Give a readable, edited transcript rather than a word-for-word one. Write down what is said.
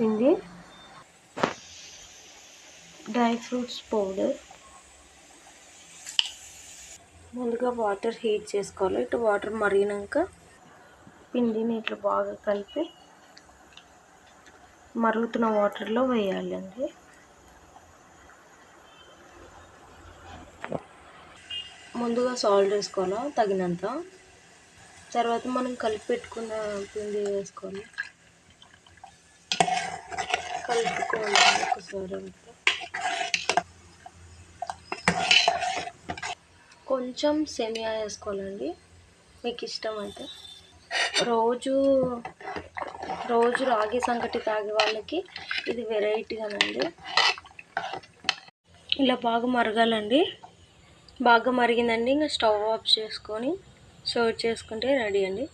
పిండి, dry fruits powder. ముందుగా water heat చేసుకోవాలి. ఇటు వాటర్ మరిగినాక పిండిని ఇట్లా బాగా కలిపి మరుగుతున్న వాటర్లో వేయాలండి. ముందుగా సాల్ట్ వేసుకోవాలి తగినంత. తర్వాత మనం కలిపి పెట్టుకున్న పిండి వేసుకోవాలి. కలుపుకోవాలి ఒకసారి అంతా. కొంచెం సేమియా వేసుకోవాలండి మీకు ఇష్టమైతే. రోజు రాగి సంగటి తాగే వాళ్ళకి ఇది వెరైటీగానండి. ఇలా బాగా మరగాలండి. బాగా మరిగిందండి. ఇంకా స్టవ్ ఆఫ్ చేసుకొని సర్వ్ చేసుకుంటే రెడీ అండి.